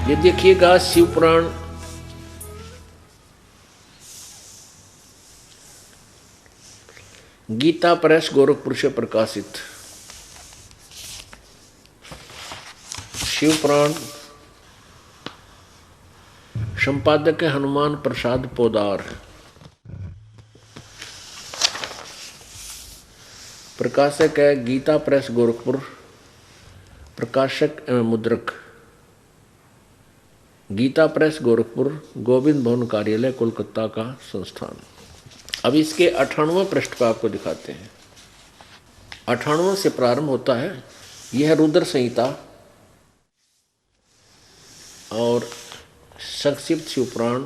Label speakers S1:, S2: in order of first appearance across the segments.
S1: ये देखिएगा शिव पुराण गीता प्रेस गोरखपुर से प्रकाशित शिव पुराण, संपादक है हनुमान प्रसाद पोदार, प्रकाशक है गीता प्रेस गोरखपुर, प्रकाशक एवं मुद्रक गीता प्रेस गोरखपुर, गोविंद भवन कार्यालय कोलकाता का संस्थान। अब इसके 98वें पृष्ठ पर आपको दिखाते हैं। 98 से प्रारंभ होता है। यह रुद्र संहिता और संक्षिप्त शिवपुराण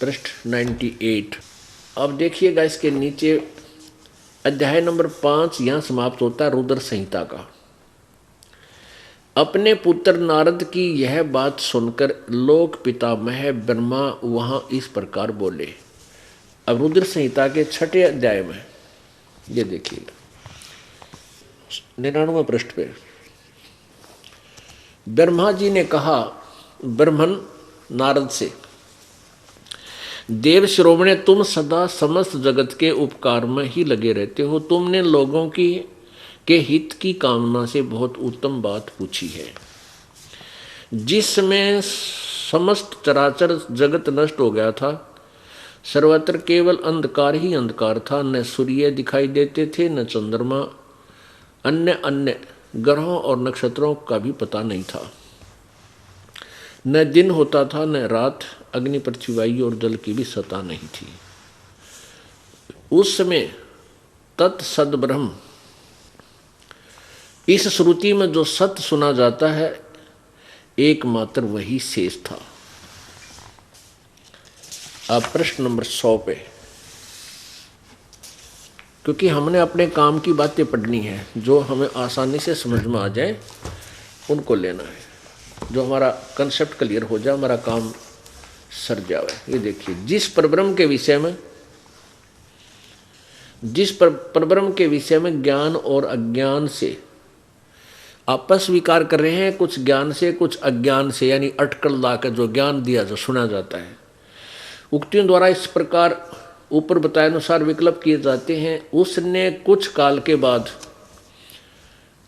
S1: पृष्ठ 98। अब देखिएगा इसके नीचे अध्याय नंबर 5 यहाँ समाप्त होता है रुद्र संहिता का। अपने पुत्र नारद की यह बात सुनकर लोक पितामह ब्रह्मा वहां इस प्रकार बोले। अब रुद्र संहिता के 6ठे अध्याय में ये देखिएगा 99वें पृष्ठ पे ब्रह्मा जी ने कहा ब्रह्मन नारद से, देव श्रोमणे, तुम सदा समस्त जगत के उपकार में ही लगे रहते हो। तुमने लोगों के हित की कामना से बहुत उत्तम बात पूछी है। जिसमें समस्त चराचर जगत नष्ट हो गया था, सर्वत्र केवल अंधकार ही अंधकार था। न सूर्य दिखाई देते थे, न चंद्रमा, अन्य अन्य ग्रहों और नक्षत्रों का भी पता नहीं था। न दिन होता था न रात, अग्नि पृथ्वी वायु और जल की भी सत्ता नहीं थी। उस समय तत्सद ब्रह्म, इस श्रुति में जो सत्य सुना जाता है एकमात्र वही शेष था। अब प्रश्न नंबर 100 पे, क्योंकि हमने अपने काम की बातें पढ़नी है, जो हमें आसानी से समझ में आ जाए उनको लेना है, जो हमारा कंसेप्ट क्लियर हो जाए, हमारा काम सर जाए। ये देखिए, जिस परब्रह्म के विषय में ज्ञान और अज्ञान से आपस विकार कर रहे हैं, कुछ ज्ञान से कुछ अज्ञान से, यानी अटकल ला कर जो ज्ञान दिया जो सुना जाता है, उक्तियों द्वारा इस प्रकार ऊपर बताए अनुसार विकल्प किए जाते हैं। उसने कुछ काल के बाद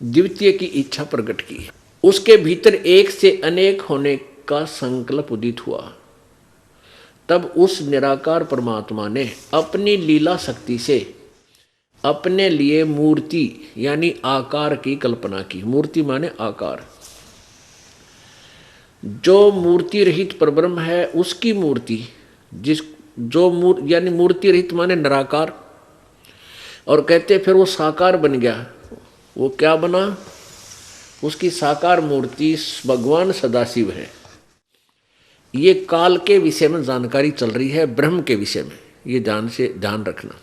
S1: द्वितीय की इच्छा प्रकट की। उसके भीतर एक से अनेक होने का संकल्प उदित हुआ। तब उस निराकार परमात्मा ने अपनी लीला शक्ति से अपने लिए मूर्ति यानी आकार की कल्पना की। मूर्ति माने आकार। जो मूर्ति रहित परब्रह्म है उसकी मूर्ति, यानी मूर्ति रहित माने निराकार, और कहते फिर वो साकार बन गया। वो क्या बना? उसकी साकार मूर्ति भगवान सदाशिव है। ये काल के विषय में जानकारी चल रही है, ब्रह्म के विषय में, ये ध्यान रखना।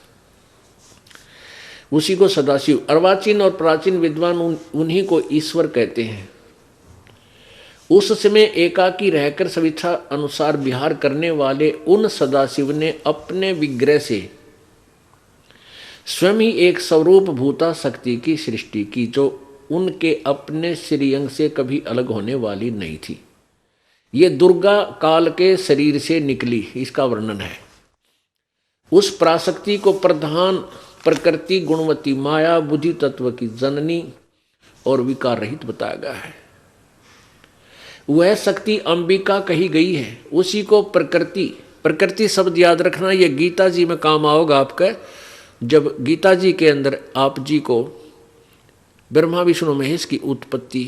S1: उसी को सदाशिव, अर्वाचीन और प्राचीन विद्वान उन्हीं को ईश्वर कहते हैं। उस समय एकाकी रहकर स्वेच्छा अनुसार विहार करने वाले उन सदाशिव ने अपने विग्रह से स्वयं ही एक स्वरूप भूता शक्ति की सृष्टि की, जो उनके अपने श्रीअंग से कभी अलग होने वाली नहीं थी। ये दुर्गा काल के शरीर से निकली, इसका वर्णन है। उस पराशक्ति को प्रधान प्रकृति गुणवती माया बुद्धि तत्व की जननी और विकार रहित बताया गया है। वह शक्ति अंबिका कही गई है। उसी को प्रकृति शब्द याद रखना, यह गीता जी में काम आओगा आपका। जब गीता जी के अंदर आप जी को ब्रह्मा विष्णु महेश की उत्पत्ति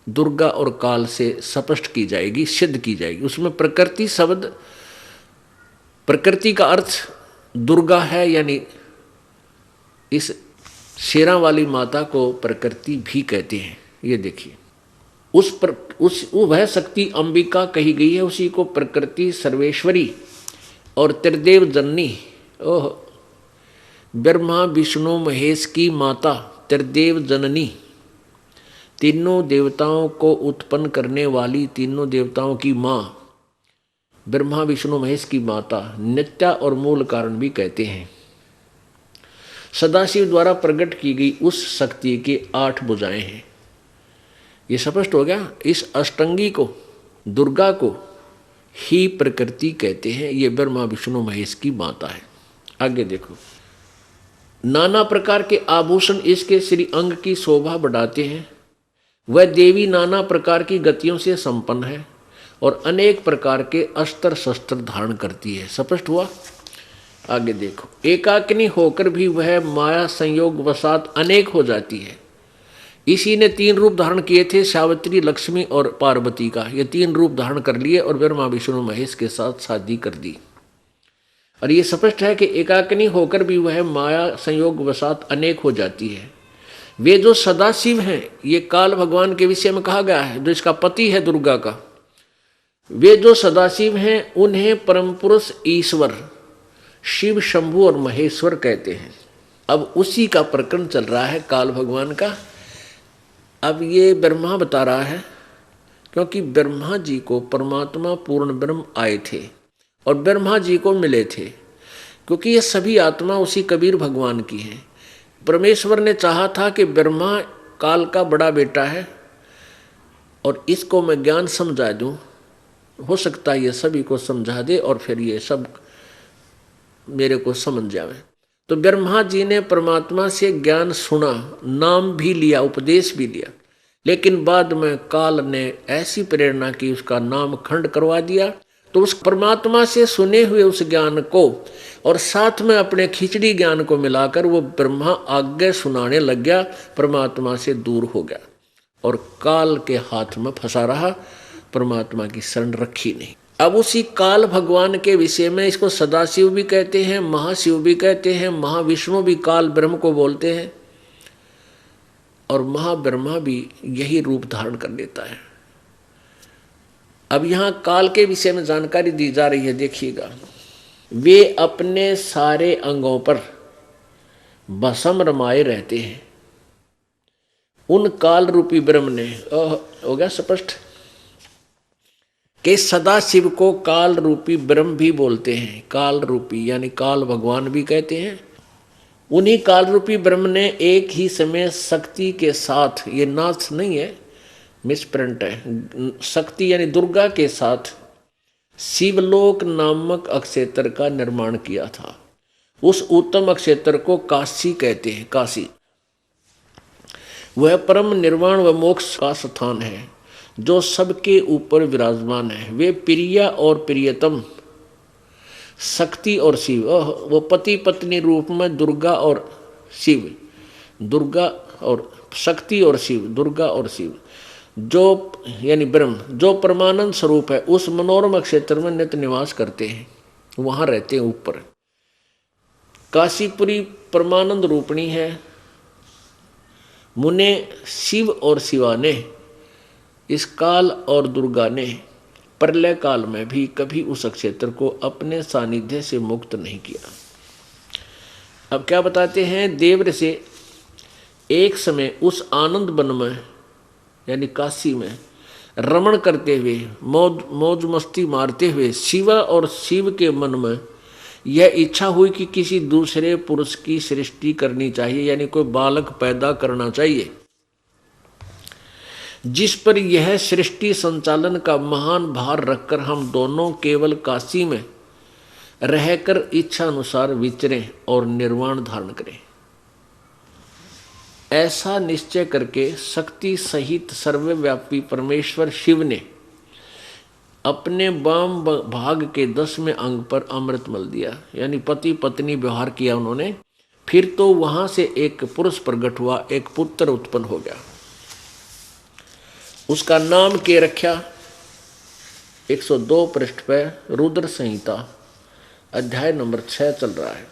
S1: दुर्गा और काल से स्पष्ट की जाएगी, सिद्ध की जाएगी। उसमें प्रकृति शब्द, प्रकृति का अर्थ दुर्गा है, यानी इस शेरा वाली माता को प्रकृति भी कहते हैं। ये देखिए, वह शक्ति अंबिका कही गई है। उसी को प्रकृति सर्वेश्वरी और त्रिदेव जननी, ओह, ब्रह्मा विष्णु महेश की माता त्रिदेव जननी, तीनों देवताओं को उत्पन्न करने वाली, तीनों देवताओं की माँ, ब्रह्मा विष्णु महेश की माता, नित्या और मूल कारण भी कहते हैं। सदाशिव द्वारा प्रकट की गई उस शक्ति के 8 भुजाएं हैं। ये स्पष्ट हो गया। इस अष्टंगी को दुर्गा को ही प्रकृति कहते हैं। ये ब्रह्मा विष्णु महेश की माता है। आगे देखो, नाना प्रकार के आभूषण इसके श्री अंग की शोभा बढ़ाते हैं। वह देवी नाना प्रकार की गतियों से संपन्न है और अनेक प्रकार के अस्त्र शस्त्र धारण करती है। स्पष्ट हुआ। आगे देखो, एकाकिनी होकर भी वह माया संयोग वसात अनेक हो जाती है। इसी ने 3 रूप धारण किए थे, सावित्री, लक्ष्मी और पार्वती का। ये 3 रूप धारण कर लिए और ब्रह्मा विष्णु महेश के साथ शादी कर दी। और ये स्पष्ट है कि एकाकिनी होकर भी वह माया संयोग वसात अनेक हो जाती है। वे जो सदाशिव हैं, ये काल भगवान के विषय में कहा गया है, जो इसका पति है दुर्गा का। वे जो सदाशिव हैं उन्हें परम पुरुष ईश्वर शिव, शंभु और महेश्वर कहते हैं। अब उसी का प्रकरण चल रहा है काल भगवान का। अब ये ब्रह्मा बता रहा है, क्योंकि ब्रह्मा जी को परमात्मा पूर्ण ब्रह्म आए थे और ब्रह्मा जी को मिले थे, क्योंकि ये सभी आत्मा उसी कबीर भगवान की हैं। परमेश्वर ने चाहा था कि ब्रह्मा काल का बड़ा बेटा है और इसको मैं ज्ञान समझा दूं, हो सकता है ये सभी को समझा दे और फिर ये सब मेरे को समझ जावे। तो ब्रह्मा जी ने परमात्मा से ज्ञान सुना, नाम भी लिया, उपदेश भी लिया, लेकिन बाद में काल ने ऐसी प्रेरणा की उसका नाम खंड करवा दिया। तो उस परमात्मा से सुने हुए उस ज्ञान को और साथ में अपने खिचड़ी ज्ञान को मिलाकर वो ब्रह्मा आगे सुनाने लग गया, परमात्मा से दूर हो गया और काल के हाथ में फंसा रहा, परमात्मा की शरण रखी नहीं। अब उसी काल भगवान के विषय में इसको सदाशिव भी कहते हैं, महाशिव भी कहते हैं, महाविष्णु भी काल ब्रह्म को बोलते हैं और महाब्रह्मा भी यही रूप धारण कर लेता है। अब यहाँ काल के विषय में जानकारी दी जा रही है, देखिएगा। वे अपने सारे अंगों पर भस्म रमाए रहते हैं। उन काल रूपी ब्रह्म ने, हो गया स्पष्ट, कि सदा शिव को काल रूपी ब्रह्म भी बोलते हैं। काल रूपी यानी काल भगवान भी कहते हैं। उन्हीं काल रूपी ब्रह्म ने एक ही समय शक्ति के साथ, ये नाथ नहीं है, मिसप्रिंट है, शक्ति यानी दुर्गा के साथ शिवलोक नामक अक्षेत्र का निर्माण किया था। उस उत्तम अक्षेत्र को काशी कहते हैं। काशी वह परम निर्वाण व मोक्ष का स्थान है जो सबके ऊपर विराजमान है। वे प्रिया और प्रियतम शक्ति और शिव, वो पति पत्नी रूप में दुर्गा और शिव, दुर्गा और शक्ति और शिव, दुर्गा और शिव, जो यानी ब्रह्म जो परमानंद स्वरूप है, उस मनोरम क्षेत्र में नित्य निवास करते हैं, वहाँ रहते हैं ऊपर। काशीपुरी परमानंद रूपणी है। मुने शिव और शिवा ने, इस काल और दुर्गा ने प्रलय काल में भी कभी उस क्षेत्र को अपने सानिध्य से मुक्त नहीं किया। अब क्या बताते हैं, देव से एक समय उस आनंद वन में यानी काशी में रमण करते हुए, मौज मस्ती मारते हुए शिवा और शिव के मन में यह इच्छा हुई कि किसी दूसरे पुरुष की सृष्टि करनी चाहिए, यानी कोई बालक पैदा करना चाहिए, जिस पर यह सृष्टि संचालन का महान भार रखकर हम दोनों केवल काशी में रहकर इच्छा अनुसार विचरें और निर्वाण धारण करें। ऐसा निश्चय करके शक्ति सहित सर्वव्यापी परमेश्वर शिव ने अपने वाम भाग के 10वें अंग पर अमृत मल दिया, यानी पति पत्नी व्यवहार किया उन्होंने। फिर तो वहां से एक पुरुष प्रकट हुआ, एक पुत्र उत्पन्न हो गया। उसका नाम के रखा 102 पृष्ठ पर रुद्र संहिता अध्याय नंबर 6 चल रहा है।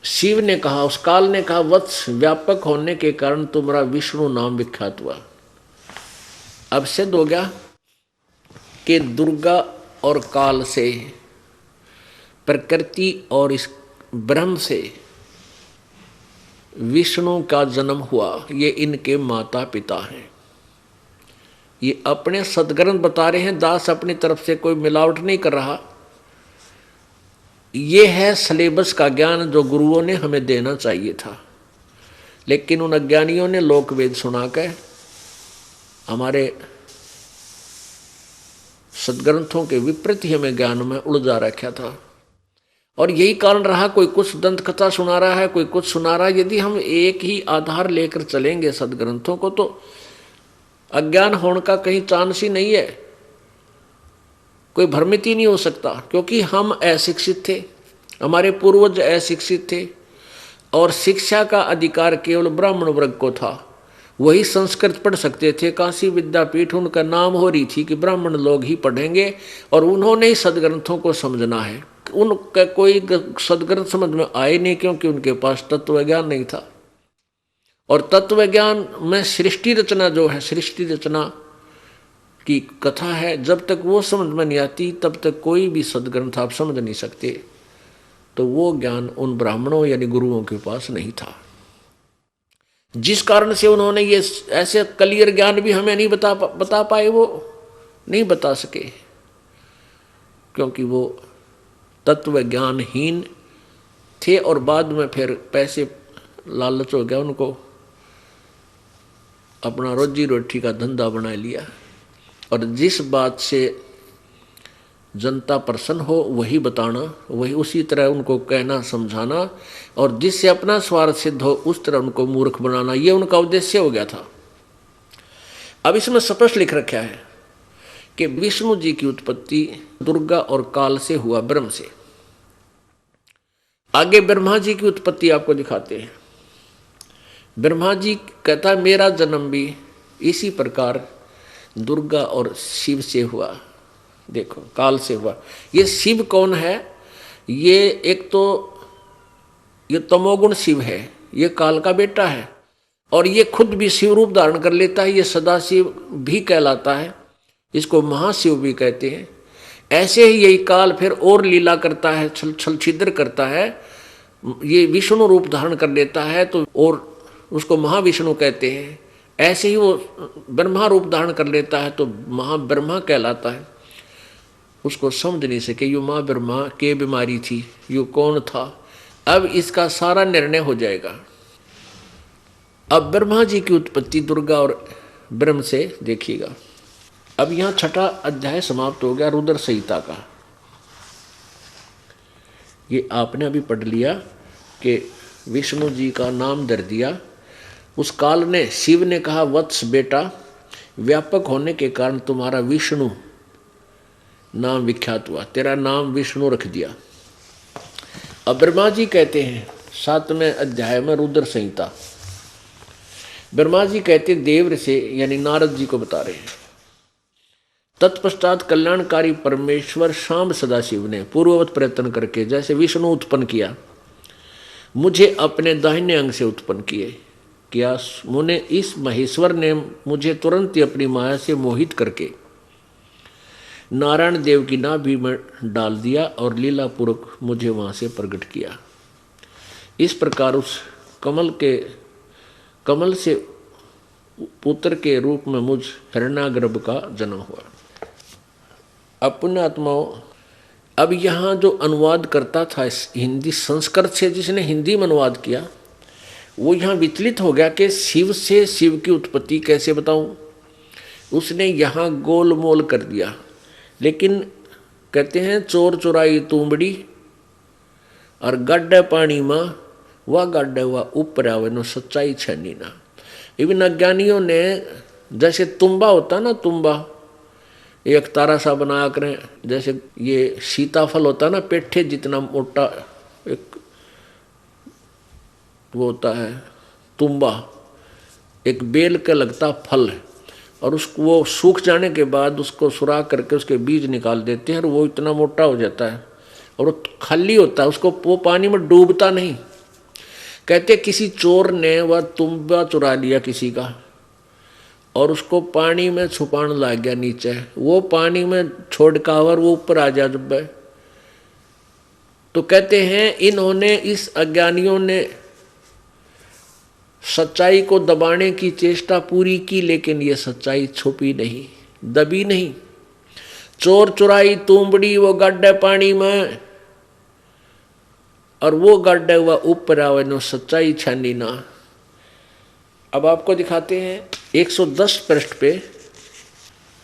S1: शिव ने कहा, उस काल ने कहा, वत्स व्यापक होने के कारण तुम्हारा विष्णु नाम विख्यात हुआ। अब सिद्ध हो गया कि दुर्गा और काल से, प्रकृति और इस ब्रह्म से विष्णु का जन्म हुआ। ये इनके माता पिता हैं। ये अपने सदग्रंथ बता रहे हैं, दास अपनी तरफ से कोई मिलावट नहीं कर रहा। ये है सिलेबस का ज्ञान जो गुरुओं ने हमें देना चाहिए था, लेकिन उन अज्ञानियों ने लोकवेद सुना के हमारे सदग्रंथों के विपरीत ही हमें ज्ञान में उलझा रखा था। और यही कारण रहा, कोई कुछ दंत कथा सुना रहा है, कोई कुछ सुना रहा है। यदि हम एक ही आधार लेकर चलेंगे सदग्रंथों को, तो अज्ञान होने का कहीं चांस ही नहीं है, कोई भ्रमित ही नहीं हो सकता। क्योंकि हम अशिक्षित थे, हमारे पूर्वज अशिक्षित थे, और शिक्षा का अधिकार केवल ब्राह्मण वर्ग को था। वही संस्कृत पढ़ सकते थे। काशी विद्यापीठ उनका नाम हो रही थी कि ब्राह्मण लोग ही पढ़ेंगे, और उन्होंने ही सदग्रंथों को समझना है। उनका कोई सदग्रंथ समझ में आए नहीं, क्योंकि उनके पास तत्व ज्ञान नहीं था। और तत्व ज्ञान में सृष्टि रचना जो है, सृष्टि रचना की कथा है, जब तक वो समझ में नहीं आती तब तक कोई भी सदग्रंथ आप समझ नहीं सकते। तो वो ज्ञान उन ब्राह्मणों यानी गुरुओं के पास नहीं था, जिस कारण से उन्होंने ये ऐसे क्लियर ज्ञान भी हमें नहीं बता पाए, वो नहीं बता सके, क्योंकि वो तत्व ज्ञानहीन थे। और बाद में फिर पैसे लालच हो गया उनको, अपना रोजी रोटी का धंधा बना लिया, और जिस बात से जनता प्रसन्न हो वही बताना, वही उसी तरह उनको कहना समझाना, और जिससे अपना स्वार्थ सिद्ध हो उस तरह उनको मूर्ख बनाना, ये उनका उद्देश्य हो गया था। अब इसमें स्पष्ट लिख रखा है कि विष्णु जी की उत्पत्ति दुर्गा और काल से हुआ, ब्रह्म से। आगे ब्रह्मा जी की उत्पत्ति आपको दिखाते हैं। ब्रह्मा जी कहता है मेरा जन्म भी इसी प्रकार दुर्गा और शिव से हुआ। देखो, काल से हुआ। ये शिव कौन है? ये एक तो ये तमोगुण शिव है, ये काल का बेटा है, और ये खुद भी शिव रूप धारण कर लेता है। ये सदाशिव भी कहलाता है, इसको महाशिव भी कहते हैं। ऐसे ही यही काल फिर और लीला करता है, छल छिद्र करता है। ये विष्णु रूप धारण कर लेता है तो और उसको महाविष्णु कहते हैं। ऐसे ही वो ब्रह्मा रूप धारण कर लेता है तो महाब्रह्मा कहलाता है। उसको समझ नहीं सके यू माँ ब्रह्मा के बीमारी थी, यू कौन था। अब इसका सारा निर्णय हो जाएगा। अब ब्रह्मा जी की उत्पत्ति दुर्गा और ब्रह्म से देखिएगा। अब यहाँ छठा अध्याय समाप्त हो गया रुद्र संहिता का। ये आपने अभी पढ़ लिया कि विष्णु जी का नाम धर दिया। उस काल ने, शिव ने कहा वत्स बेटा, व्यापक होने के कारण तुम्हारा विष्णु नाम विख्यात हुआ, तेरा नाम विष्णु रख दिया। अब ब्रह्मा जी कहते हैं 7वें अध्याय में रुद्र संहिता, ब्रह्मा जी कहते देव से यानी नारद जी को बता रहे हैं। तत्पश्चात कल्याणकारी परमेश्वर शांब सदाशिव ने पूर्ववत प्रयत्न करके जैसे विष्णु उत्पन्न किया, मुझे अपने दाहिने अंग से उत्पन्न किया। मुने इस महेश्वर ने मुझे तुरंत ही अपनी माया से मोहित करके नारायण देव की नाभि में डाल दिया और लीलापूर्वक मुझे वहाँ से प्रकट किया। इस प्रकार उस कमल से पुत्र के रूप में मुझ हिरण्यागर्भ का जन्म हुआ। अब पुण्यात्माओं, अब यहाँ जो अनुवाद करता था हिंदी संस्कृत से, जिसने हिंदी में अनुवाद किया, वो यहाँ विचलित हो गया कि शिव से शिव की उत्पत्ति कैसे बताऊं। उसने यहाँ गोलमोल कर दिया। लेकिन कहते हैं चोर चुराई तुंबड़ी और गड्ढे पानी में वह गड्ढे हुआ ऊपर आवे नो सच्चाई छनी ना। इवन अज्ञानियों ने जैसे तुम्बा होता ना, तुम्बा एक तारा सा बना करें, जैसे ये सीताफल होता ना पेठे जितना मोटा एक वो होता है तुम्बा, एक बेल का लगता फल है, और उसको वो सूख जाने के बाद उसको सुराख करके उसके बीज निकाल देते हैं और वो इतना मोटा हो जाता है और वो खाली होता है, उसको वो पानी में डूबता नहीं। कहते किसी चोर ने वह तुम्बा चुरा लिया किसी का और उसको पानी में छुपाने लग गया नीचे, वो पानी में छोड़ का और वो ऊपर आ जा जब। तो कहते हैं इन्होंने, इस अज्ञानियों ने सच्चाई को दबाने की चेष्टा पूरी की, लेकिन ये सच्चाई छुपी नहीं, दबी नहीं। चोर चुराई तुंबड़ी वो गड्ढे पानी में और वो गड्ढे हुआ ऊपर आवे नो सच्चाई छानी ना। अब आपको दिखाते हैं 110 पृष्ठ पे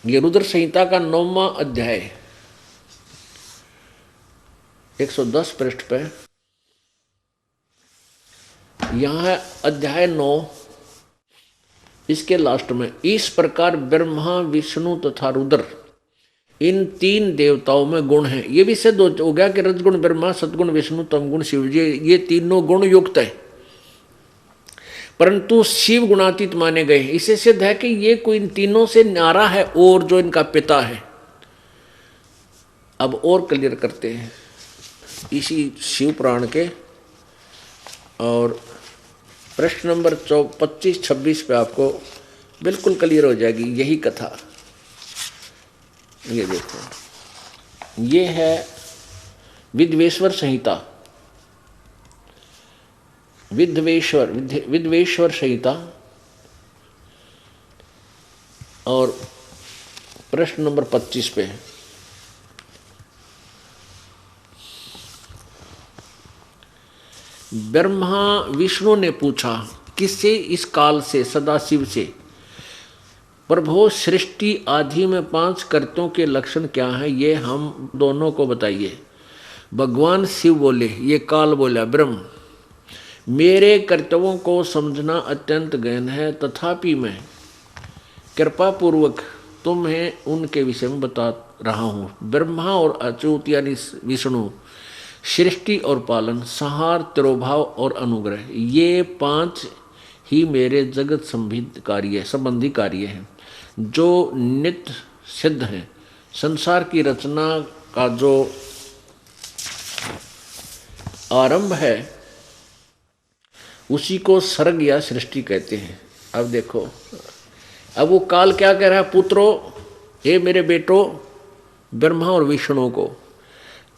S1: ये रुद्र संहिता का 9वां अध्याय 110 पृष्ठ पे। यहां है अध्याय 9, इसके लास्ट में, इस प्रकार ब्रह्मा विष्णु तथा रुद्र इन 3 देवताओं में गुण हैं। ये भी सिद्ध हो गया कि रजगुण ब्रह्मा, सतगुण विष्णु, तमगुण शिव, ये तीनों गुण युक्त है, परंतु शिव गुणातीत माने गए। इससे सिद्ध है कि ये कोई इन तीनों से न्यारा है और जो इनका पिता है। अब और क्लियर करते हैं इसी शिव पुराण के, और प्रश्न नंबर 25-26 पे आपको बिल्कुल क्लियर हो जाएगी यही कथा। ये देखो, ये है विद्वेश्वर संहिता, विद्वेश्वर संहिता, और प्रश्न नंबर 25 पे है। ब्रह्मा विष्णु ने पूछा किससे? इस काल से, सदाशिव से, प्रभु सृष्टि आदि में 5 कर्तों के लक्षण क्या हैं, ये हम दोनों को बताइए। भगवान शिव बोले, ये काल बोला, ब्रह्म, मेरे कर्तव्यों को समझना अत्यंत गहन है, तथापि मैं कृपा पूर्वक तुम्हें उनके विषय में बता रहा हूँ। ब्रह्मा और अच्युत यानी विष्णु सृष्टि और पालन, संहार, तिरोभाव और अनुग्रह, ये 5 ही मेरे जगत संबंधी कार्य हैं जो नित्य सिद्ध हैं। संसार की रचना का जो आरंभ है उसी को सर्ग या सृष्टि कहते हैं। अब देखो, अब वो काल क्या कह रहा है? पुत्रो, हे मेरे बेटो ब्रह्मा और विष्णु को,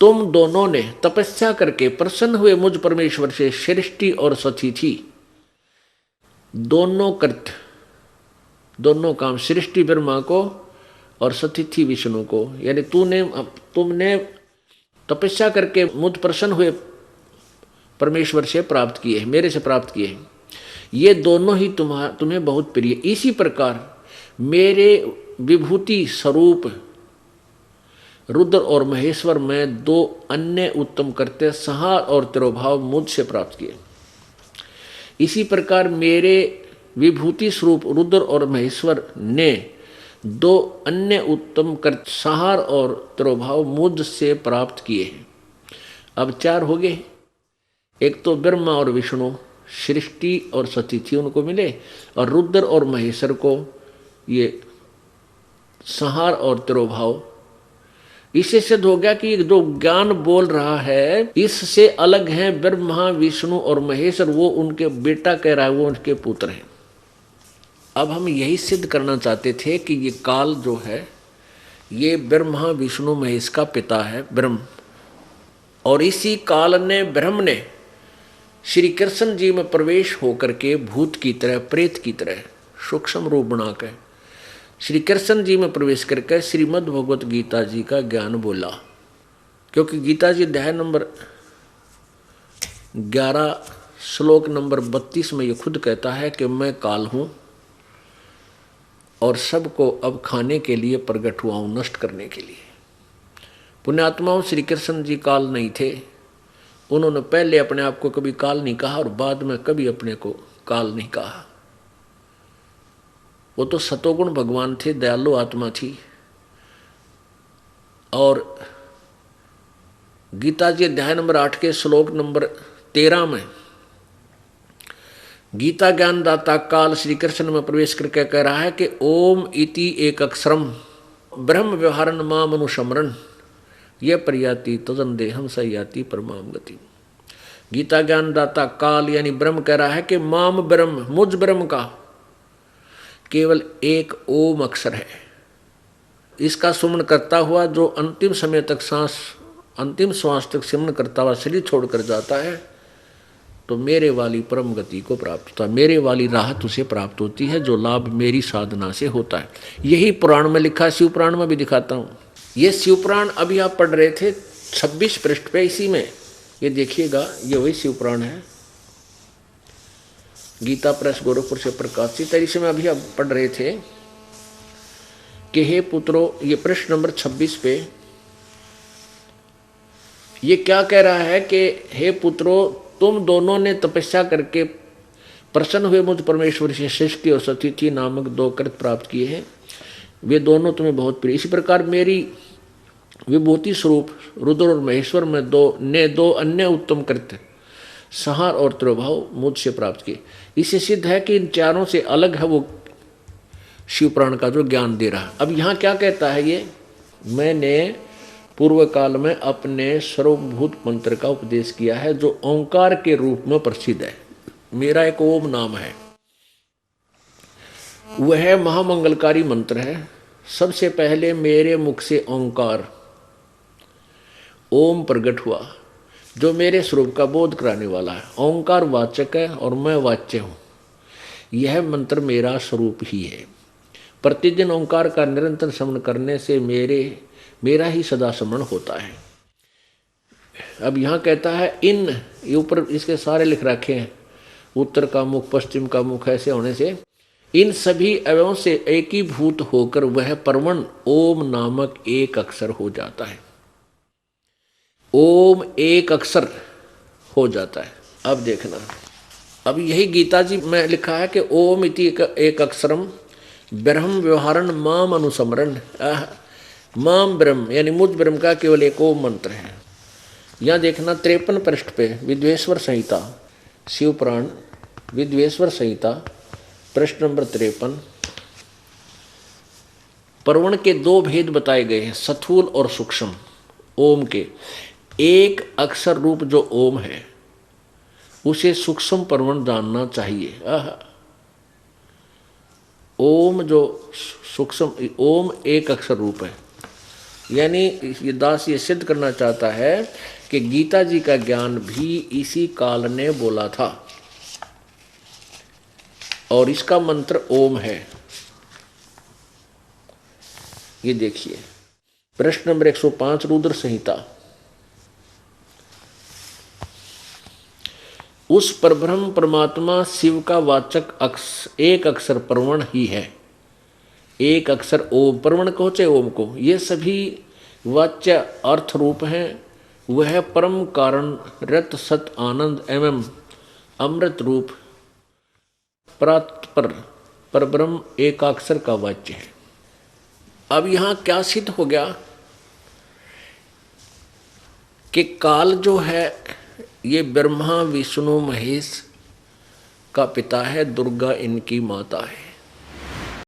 S1: तुम दोनों ने तपस्या करके प्रसन्न हुए मुझ परमेश्वर से सृष्टि और सतिथि दोनों कृत्य, दोनों काम, सृष्टि ब्रह्मा को और सतिथि विष्णु को, यानी तुमने तपस्या करके मुझ प्रसन्न हुए परमेश्वर से प्राप्त किए हैं, मेरे से प्राप्त किए हैं। ये दोनों ही तुम्हें बहुत प्रिय। इसी प्रकार मेरे विभूति स्वरूप रुद्र और महेश्वर में 2 अन्य उत्तम कर्त्य, संहार और तिरोभाव, मुझसे प्राप्त किए। इसी प्रकार मेरे विभूति स्वरूप रुद्र और महेश्वर ने 2 अन्य उत्तम कर्त्य, संहार और तिरोभाव, मुझसे प्राप्त किए हैं। अब 4 हो गए। एक तो ब्रह्मा और विष्णु सृष्टि और सतिथि उनको मिले, और रुद्र और महेश्वर को ये संहार और तिरोभाव। इससे सिद्ध हो गया कि जो ज्ञान बोल रहा है इससे अलग है ब्रह्मा विष्णु और महेश्वर, वो उनके बेटा कह रहा है, वो उनके पुत्र हैं। अब हम यही सिद्ध करना चाहते थे कि ये काल जो है ये ब्रह्मा विष्णु महेश का पिता है, ब्रह्म, और इसी काल ने ब्रह्म ने श्री कृष्ण जी में प्रवेश होकर के भूत की तरह, प्रेत की तरह सूक्ष्म रूप बनाकर श्री कृष्ण जी में प्रवेश करके श्रीमद् भगवत गीता जी का ज्ञान बोला। क्योंकि गीता जी अध्याय नंबर 11 श्लोक नंबर 32 में ये खुद कहता है कि मैं काल हूँ और सबको अब खाने के लिए प्रकट हुआ हूँ, नष्ट करने के लिए। पुण्यात्माओं, श्री कृष्ण जी काल नहीं थे। उन्होंने पहले अपने आप को कभी काल नहीं कहा और बाद में कभी अपने को काल नहीं कहा। वो तो सतोगुण भगवान थे, दयालु आत्मा थी। और गीता जी अध्याय नंबर 8 के श्लोक नंबर 13 में गीता ज्ञानदाता काल श्री कृष्ण में प्रवेश करके कह रहा है कि ओम इति एक अक्षरम ब्रह्म व्यवहारन माम अनुसमरण ये प्रयाति तजन देहम सयाति परमाम गति। गीता ज्ञानदाता काल यानी ब्रह्म कह रहा है कि माम ब्रह्म, मुझ ब्रह्म का केवल एक ओम अक्षर है। इसका सुमन करता हुआ जो अंतिम समय तक अंतिम श्वास तक सिमरण करता हुआ शरीर छोड़कर जाता है तो मेरे वाली परम गति को प्राप्त होता है, मेरे वाली राहत उसे प्राप्त होती है जो लाभ मेरी साधना से होता है। यही पुराण में लिखा, शिव पुराण में भी दिखाता हूँ। ये शिव पुराण अभी आप पढ़ रहे थे 26 पृष्ठ पे, इसी में ये देखिएगा, ये वही शिव पुराण है, गीता प्रेस गोरखपुर से प्रकाशित है। इसी में अभी आप पढ़ रहे थे कि हे पुत्रों, ये प्रश्न नंबर 26 पे ये क्या कह रहा है कि हे पुत्रों, तुम दोनों ने तपस्या करके प्रसन्न हुए मुझ परमेश्वर से सृष्टि और सतिथि नामक 2 कृत प्राप्त किए हैं, वे दोनों तुम्हें बहुत प्रिय। इसी प्रकार मेरी विभूति स्वरूप रुद्र और महेश्वर में 2 अन्य उत्तम कृत्य संहार और तिरोभाव मुझसे प्राप्त किए। इससे सिद्ध है कि इन चारों से अलग है वो शिव पुराण का जो ज्ञान दे रहा। अब यहाँ क्या कहता है ये, मैंने पूर्व काल में अपने सर्वभूत मंत्र का उपदेश किया है जो ओंकार के रूप में प्रसिद्ध है। मेरा एक ओम नाम है, वह महामंगलकारी मंत्र है। सबसे पहले मेरे मुख से ओंकार ओम प्रकट हुआ जो मेरे स्वरूप का बोध कराने वाला है। ओंकार वाचक है और मैं वाच्य हूँ। यह मंत्र मेरा स्वरूप ही है। प्रतिदिन ओंकार का निरंतर स्मरण करने से मेरा ही सदा स्मरण होता है। अब यहाँ कहता है इन, ये ऊपर इसके सारे लिख रखे हैं, उत्तर का मुख पश्चिम का मुख ऐसे होने से इन सभी अवयवों से एकीभूत होकर वह परमण ओम नामक एक अक्षर हो जाता है। ओम एक अक्षर हो जाता है। अब देखना, अब यही गीता जी में लिखा है कि ओम इति एक अक्षरम ब्रह्म व्यवहारण माम अनुसमरण। माम ब्रह्म यानी मुझ ब्रह्म का केवल एक ओम मंत्र है। यहाँ देखना 53 पृष्ठ पे विद्वेश्वर संहिता, शिव पुराण विद्वेश्वर संहिता प्रश्न नंबर 53, परवण के 2 भेद बताए गए हैं, स्थूल और सूक्ष्म ओम के। एक अक्षर रूप जो ओम है उसे सूक्ष्म परवण जानना चाहिए। ओम जो सूक्ष्म, ओम एक अक्षर रूप है। यानी ये दास ये सिद्ध करना चाहता है कि गीता जी का ज्ञान भी इसी काल ने बोला था और इसका मंत्र ओम है। ये देखिए प्रश्न नंबर 105 रुद्र संहिता, उस परब्रह्म परमात्मा शिव का वाचक एक अक्षर परवण ही है। एक अक्षर ओम, परवण को चाहे ओम को, ये सभी वाच्य अर्थ रूप हैं। वह परम कारण रत सत आनंद एवं अमृत रूप परात्पर परब्रह्म एकाक्षर का वाच्य है। अब यहाँ क्या सिद्ध हो गया कि काल जो है ये ब्रह्मा विष्णु महेश का पिता है, दुर्गा इनकी माता है।